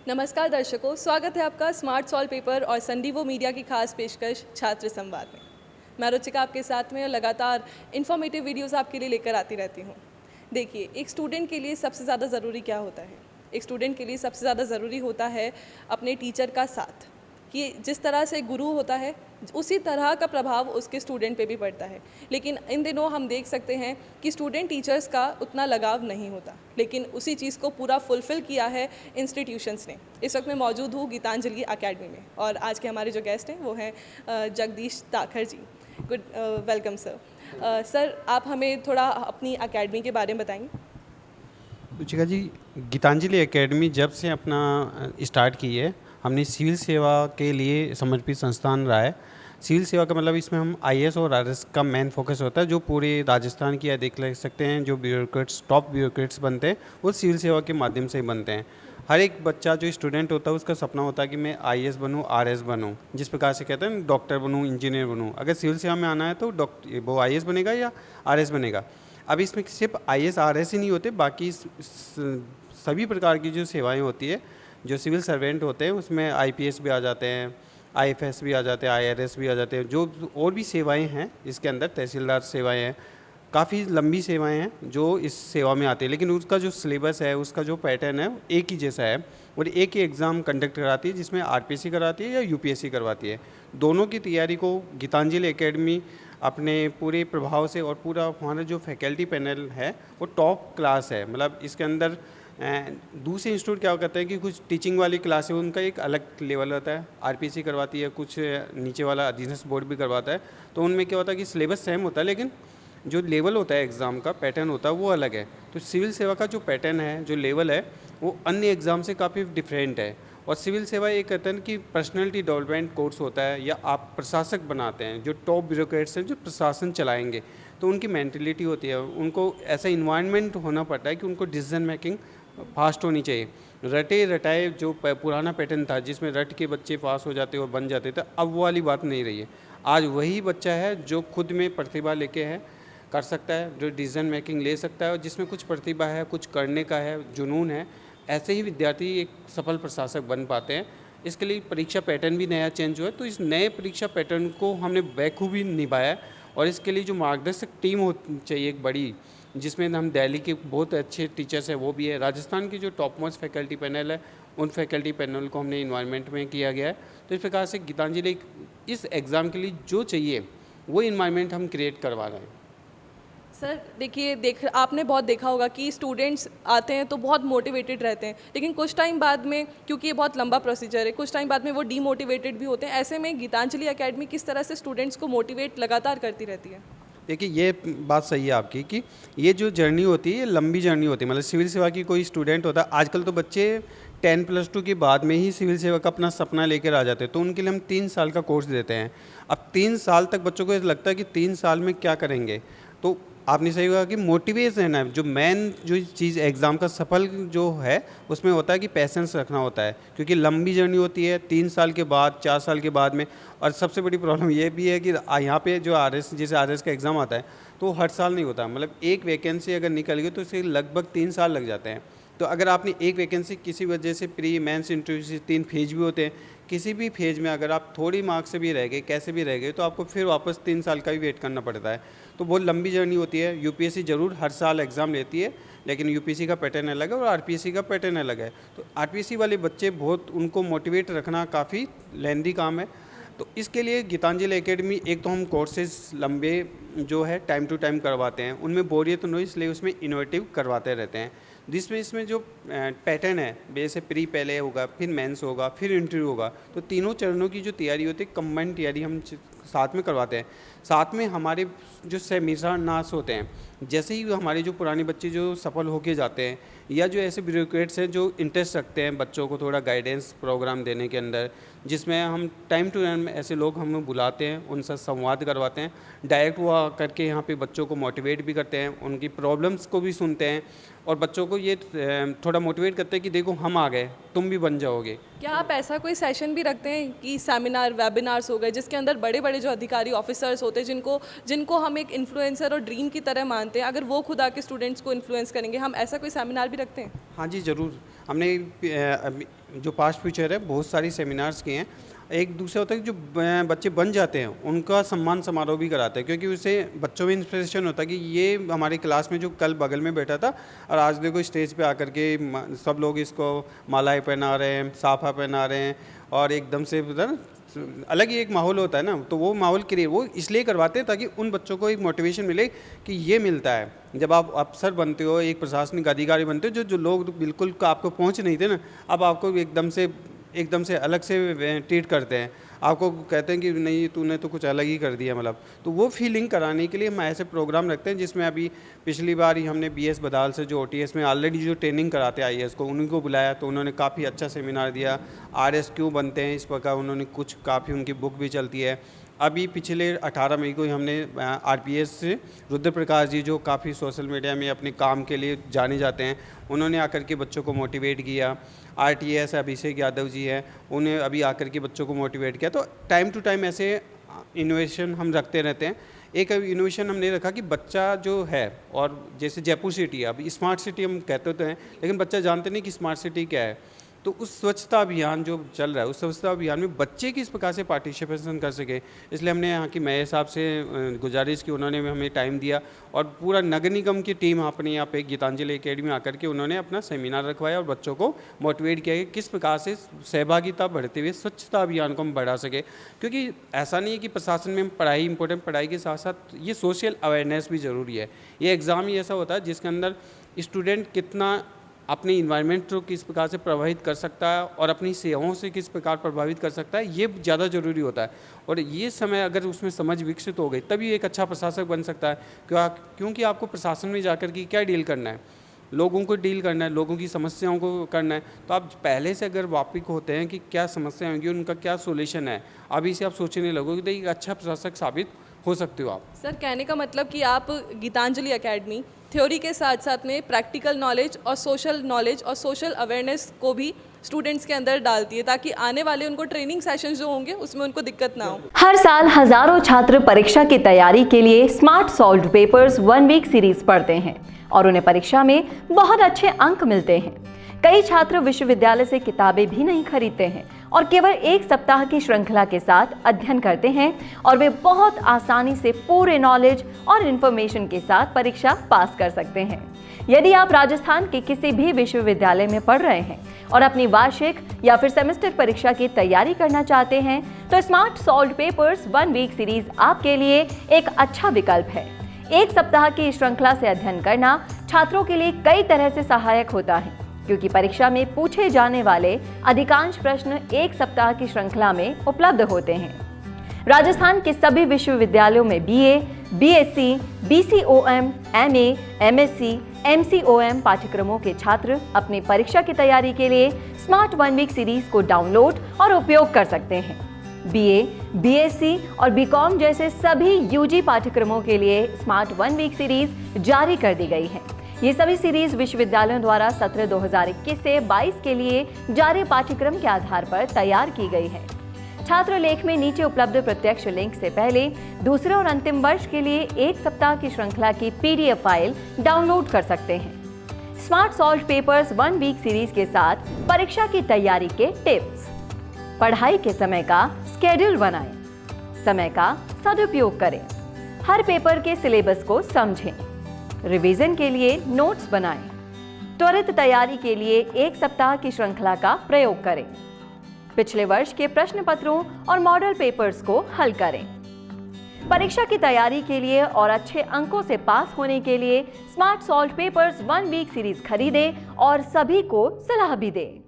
नमस्कार दर्शकों, स्वागत है आपका स्मार्ट सॉल्व पेपर और संडीवो मीडिया की खास पेशकश छात्र संवाद में। मैं रुचिका आपके साथ में लगातार इन्फॉर्मेटिव वीडियोस आपके लिए लेकर आती रहती हूँ। देखिए, एक स्टूडेंट के लिए सबसे ज़्यादा ज़रूरी क्या होता है? एक स्टूडेंट के लिए सबसे ज़्यादा ज़रूरी होता है अपने टीचर का साथ, कि जिस तरह से गुरु होता है उसी तरह का प्रभाव उसके स्टूडेंट पे भी पड़ता है। लेकिन इन दिनों हम देख सकते हैं कि स्टूडेंट टीचर्स का उतना लगाव नहीं होता, लेकिन उसी चीज़ को पूरा फुलफ़िल किया है इंस्टीट्यूशंस ने। इस वक्त मैं मौजूद हूँ गीतांजलि अकेडमी में और आज के हमारे जो गेस्ट हैं वो हैं Jagdish Takhar ji. Good welcome sir. Sir, आप हमें थोड़ा अपनी अकेडमी के बारे में बताएंगे? रुचिका जी, गीतांजलि एकेडमी जब से अपना स्टार्ट की है, हमने सिविल सेवा के लिए समर्पित संस्थान रहा है। सिविल सेवा का मतलब इसमें हम आईएएस और आरएस का मेन फोकस होता है, जो पूरे राजस्थान की देख ले सकते हैं। जो ब्यूरोक्रेट्स, टॉप ब्यूरोक्रेट्स बनते हैं वो सिविल सेवा के माध्यम से ही बनते हैं। हर एक बच्चा जो स्टूडेंट होता है उसका सपना होता है कि मैं आईएएस बनूं, आरएस बनूं। जिस प्रकार से कहते हैं डॉक्टर बनूं, इंजीनियर बनूं। अगर सिविल सेवा में आना है तो वो आईएएस बनेगा या आरएस बनेगा। अब इसमें सिर्फ आईएएस आरएस ही नहीं होते, बाकी सभी प्रकार की जो सेवाएं होती है, जो सिविल सर्वेंट होते हैं उसमें आईपीएस भी आ जाते हैं, आईएफएस भी आ जाते हैं, आईआरएस भी आ जाते हैं। जो और भी सेवाएं हैं इसके अंदर, तहसीलदार सेवाएं हैं, काफ़ी लंबी सेवाएं हैं जो इस सेवा में आती है। लेकिन उसका जो सिलेबस है, उसका जो पैटर्न है एक ही जैसा है और एक ही एग्ज़ाम कंडक्ट कराती है, जिसमें आरपीएससी करवाती है या यूपीएससी करवाती है। दोनों की तैयारी को गीतांजलि एकेडमी अपने पूरे प्रभाव से, और पूरा हमारा जो फैकल्टी पैनल है वो टॉप क्लास है। मतलब इसके अंदर दूसरे इंस्टीट्यूट क्या करते हैं कि कुछ टीचिंग वाली क्लासें उनका एक अलग लेवल होता है, आरपीएससी करवाती है, कुछ नीचे वाला अधीनस्थ बोर्ड भी करवाता है। तो उनमें क्या होता है कि सिलेबस सेम होता है, लेकिन जो लेवल होता है एग्ज़ाम का, पैटर्न होता है वो अलग है। तो सिविल सेवा का जो पैटर्न है, जो लेवल है, वो अन्य एग्ज़ाम से काफ़ी डिफरेंट है। और सिविल सेवा एक कहते हैं कि पर्सनैलिटी डेवलपमेंट कोर्स होता है, या आप प्रशासक बनाते हैं। जो टॉप ब्यूरोक्रेट्स हैं जो प्रशासन चलाएंगे, तो उनकी मेंटलिटी होती है, उनको ऐसा इन्वायरमेंट होना पड़ता है कि उनको डिसीजन मेकिंग फास्ट होनी चाहिए। रटे रटाए जो पुराना पैटर्न था जिसमें रट के बच्चे पास हो जाते और बन जाते थे, अब वो वाली बात नहीं रही है। आज वही बच्चा है जो खुद में प्रतिभा लेके है, कर सकता है, जो डिसीजन मेकिंग ले सकता है, और जिसमें कुछ प्रतिभा है, कुछ करने का है, जुनून है, ऐसे ही विद्यार्थी एक सफल प्रशासक बन पाते हैं। इसके लिए परीक्षा पैटर्न भी नया चेंज हुआ है, तो इस नए परीक्षा पैटर्न को हमने बखूबी निभाया है। और इसके लिए जो मार्गदर्शक टीम हो चाहिए एक बड़ी, जिसमें हम दिल्ली के बहुत अच्छे टीचर्स हैं वो भी है, राजस्थान की जो टॉप मोस्ट फैकल्टी पैनल है, उन फैकल्टी पैनल को हमने इन्वायरमेंट में किया गया है। तो इस प्रकार से गीतांजलि इस एग्ज़ाम के लिए जो चाहिए वो इन्वायरमेंट हम क्रिएट करवा रहे हैं। सर देखिए, आपने बहुत देखा होगा कि स्टूडेंट्स आते हैं तो बहुत मोटिवेटेड रहते हैं, लेकिन कुछ टाइम बाद में, क्योंकि ये बहुत लंबा प्रोसीजर है, कुछ टाइम बाद में वो डीमोटिवेटेड भी होते हैं। ऐसे में गीतांजलि एकेडमी किस तरह से स्टूडेंट्स को मोटिवेट लगातार करती रहती है? देखिए, ये बात सही है आपकी कि ये जो जर्नी होती है ये लंबी जर्नी होती है। मतलब सिविल सेवा की कोई स्टूडेंट होता है, आजकल तो बच्चे 10+2 के बाद में ही सिविल सेवा का अपना सपना लेकर आ जाते हैं, तो उनके लिए हम 3 साल का कोर्स देते हैं। अब 3 साल तक बच्चों को ऐसा लगता है कि 3 साल में क्या करेंगे। तो आपने सही कहा कि मोटिवेट रहना है। जो मेन जो चीज़ एग्ज़ाम का सफल जो है उसमें होता है कि पैसेंस रखना होता है, क्योंकि लंबी जर्नी होती है 3 साल के बाद, 4 साल के बाद में। और सबसे बड़ी प्रॉब्लम ये भी है कि यहाँ पे जो आरएस, जैसे आरएस का एग्ज़ाम आता है तो हर साल नहीं होता। मतलब एक वैकेंसी अगर निकल गई तो इसे लगभग 3 साल लग जाते हैं। तो अगर आपने एक वैकेंसी किसी वजह से, प्री मेंस इंटरव्यू से 3 फेज भी होते हैं, किसी भी फेज में अगर आप थोड़ी मार्क्स से भी रह गए, कैसे भी रह गए, तो आपको फिर वापस 3 साल का भी वेट करना पड़ता है। तो बहुत लंबी जर्नी होती है। यूपीएससी ज़रूर हर साल एग्ज़ाम लेती है, लेकिन यूपीएससी का पैटर्न अलग है और आरपीएससी का पैटर्न अलग है। तो आरपीएससी वाले बच्चे, बहुत उनको मोटिवेट रखना काफ़ी लेंदी काम है। तो इसके लिए गीतांजलि एकेडमी, एक तो हम कोर्सेज लंबे जो है टाइम टू टाइम करवाते हैं, उनमें बोरियत तो नहीं, इसलिए उसमें इनोवेटिव करवाते रहते हैं। जिसमें इसमें जो पैटर्न है, जैसे प्री पहले होगा, फिर मेंस होगा, फिर इंटरव्यू होगा, तो तीनों चरणों की जो तैयारी होती है, कंबाइंड तैयारी हम साथ में करवाते हैं। साथ में हमारे जो सेमिनार्स होते हैं, जैसे ही हमारे जो पुराने बच्चे जो सफल होके जाते हैं, या जो ऐसे ब्यूरोक्रेट्स हैं जो इंटरेस्ट रखते हैं बच्चों को थोड़ा गाइडेंस प्रोग्राम देने के अंदर, जिसमें हम टाइम टू टाइम ऐसे लोग हम बुलाते हैं, उनसे संवाद करवाते हैं, डायरेक्ट वो करके यहाँ पे बच्चों को मोटिवेट भी करते हैं, उनकी प्रॉब्लम्स को भी सुनते हैं, और बच्चों को ये थोड़ा मोटिवेट करते हैं कि देखो हम आ गए, तुम भी बन जाओगे। क्या आप ऐसा कोई सेशन भी रखते हैं कि सेमिनार, वेबिनार्स हो गए, जिसके अंदर बड़े बड़े जो अधिकारी ऑफिसर्स होते हैं, जिनको हम एक इन्फ्लुएंसर और ड्रीम की तरह मानते हैं, अगर वो खुद आके स्टूडेंट्स को इन्फ्लुएंस करेंगे, हम ऐसा कोई सेमिनार भी रखते हैं? हाँ जी, ज़रूर। हमने जो पास्ट फ्यूचर है बहुत सारी सेमिनार्स किए हैं। एक दूसरा होता है कि जो बच्चे बन जाते हैं उनका सम्मान समारोह भी कराते हैं, क्योंकि उससे बच्चों में इंस्पिरेशन होता है कि ये हमारी क्लास में जो कल बगल में बैठा था और आज देखो स्टेज पे आकर के सब लोग इसको मालाएं पहना रहे हैं, साफा पहना रहे हैं, और एकदम से अलग ही एक माहौल होता है ना। तो वो माहौल क्रिएट वो इसलिए करवाते हैं ताकि उन बच्चों को एक मोटिवेशन मिले कि ये मिलता है जब आप अफसर बनते हो, एक प्रशासनिक अधिकारी बनते हो, जो लोग बिल्कुल आपको पहुँच नहीं थे ना, अब आपको एकदम से अलग से ट्रीट करते हैं, आपको कहते हैं कि नहीं तूने तो कुछ अलग ही कर दिया मतलब। तो वो फीलिंग कराने के लिए हम ऐसे प्रोग्राम रखते हैं, जिसमें अभी पिछली बार ही हमने BS बदाल से जो OTS में ऑलरेडी जो ट्रेनिंग कराते हैं IAS को, उन्हीं को बुलाया, तो उन्होंने काफ़ी अच्छा सेमिनार दिया। RS क्यों बनते हैं इस प्रकार उन्होंने कुछ काफ़ी उनकी बुक भी चलती है। अभी पिछले 18 मई को ही हमने RPS से रुद्र प्रकाश जी, जो काफ़ी सोशल मीडिया में अपने काम के लिए जाने जाते हैं, उन्होंने आकर के बच्चों को मोटिवेट किया। RTS अभिषेक यादव जी हैं, उन्हें अभी आकर के बच्चों को मोटिवेट किया। तो टाइम टू टाइम ऐसे इनोवेशन हम रखते रहते हैं। एक इनोवेशन हमने रखा कि बच्चा जो है, और जैसे जयपुर सिटी है, अब स्मार्ट सिटी हम कहते तो हैं, लेकिन बच्चा जानते नहीं कि स्मार्ट सिटी क्या है। तो उस स्वच्छता अभियान जो चल रहा है, उस स्वच्छता अभियान में बच्चे किस प्रकार से पार्टिसिपेशन कर सके, इसलिए हमने यहाँ की मेयर साहब से गुजारिश की, उन्होंने हमें टाइम दिया और पूरा नगर निगम की टीम अपने यहाँ पे गीतांजलि एकेडमी आकर के उन्होंने अपना सेमिनार रखवाया और बच्चों को मोटिवेट किया कि किस प्रकार से सहभागिता बढ़ते हुए स्वच्छता अभियान को हम बढ़ा सके। क्योंकि ऐसा नहीं है कि प्रशासन में पढ़ाई इंपॉर्टेंट, पढ़ाई के साथ साथ ये सोशल अवेयरनेस भी ज़रूरी है। ये एग्ज़ाम ही ऐसा होता है जिसके अंदर स्टूडेंट कितना अपने इन्वायरमेंट को किस प्रकार से प्रभावित कर सकता है और अपनी सेवाओं से किस प्रकार प्रभावित कर सकता है, ये ज़्यादा ज़रूरी होता है। और ये समय अगर उसमें समझ विकसित हो गई तभी एक अच्छा प्रशासक बन सकता है। क्योंकि आपको प्रशासन में जाकर के क्या डील करना है, लोगों को डील करना है, लोगों की समस्याओं को करना है। तो आप पहले से अगर वाकिफ होते हैं कि क्या समस्या होंगी, उनका क्या सोल्यूशन है, अभी से आप सोचने लगोगे तो एक अच्छा प्रशासक साबित हो सकते हो आप। सर, कहने का मतलब कि आप गीतांजलि एकेडमी थ्योरी के साथ साथ में प्रैक्टिकल नॉलेज और सोशल अवेयरनेस को भी स्टूडेंट्स के अंदर डालती है, ताकि आने वाले उनको ट्रेनिंग सेशंस जो होंगे उसमें उनको दिक्कत ना हो। हर साल हजारों छात्र परीक्षा की तैयारी के लिए smart solved papers 1 week series पढ़ते हैं और उन्हें परीक्षा में बहुत अच्छे अंक मिलते हैं। कई छात्र विश्वविद्यालय से किताबें भी नहीं खरीदते हैं और केवल 1 सप्ताह की श्रृंखला के साथ अध्ययन करते हैं और वे बहुत आसानी से पूरे नॉलेज और इन्फॉर्मेशन के साथ परीक्षा पास कर सकते हैं। यदि आप राजस्थान के किसी भी विश्वविद्यालय में पढ़ रहे हैं और अपनी वार्षिक या फिर सेमेस्टर परीक्षा की तैयारी करना चाहते हैं, तो smart solved papers 1 week series आपके लिए एक अच्छा विकल्प है। 1 सप्ताह की श्रृंखला से अध्ययन करना छात्रों के लिए कई तरह से सहायक होता है, क्योंकि परीक्षा में पूछे जाने वाले अधिकांश प्रश्न 1 सप्ताह की श्रृंखला में उपलब्ध होते हैं। राजस्थान के सभी विश्वविद्यालयों में BA, BSc, BCOM, MA, MSc, MCOM पाठ्यक्रमों के छात्र अपनी परीक्षा की तैयारी के लिए स्मार्ट 1 वीक सीरीज को डाउनलोड और उपयोग कर सकते हैं। BA, BSc और BCom जैसे सभी UG पाठ्यक्रमों के लिए स्मार्ट 1 वीक सीरीज जारी कर दी गई है। ये सभी सीरीज विश्वविद्यालयों द्वारा सत्र 2021 से 22 के लिए जारी पाठ्यक्रम के आधार पर तैयार की गई है। छात्र लेख में नीचे उपलब्ध प्रत्यक्ष लिंक से पहले दूसरे और अंतिम वर्ष के लिए 1 सप्ताह की श्रृंखला की PDF फाइल डाउनलोड कर सकते हैं। Smart solved papers 1 week series के साथ परीक्षा की तैयारी के टिप्स। पढ़ाई के समय का स्केड्यूल बनाएं, समय का सदुपयोग करें, हर पेपर के सिलेबस को समझें, रिवीजन के लिए नोट्स बनाएं, त्वरित तैयारी के लिए 1 सप्ताह की श्रृंखला का प्रयोग करें, पिछले वर्ष के प्रश्न पत्रों और मॉडल पेपर्स को हल करें। परीक्षा की तैयारी के लिए और अच्छे अंकों से पास होने के लिए smart solved papers 1 week series खरीदें और सभी को सलाह भी दें।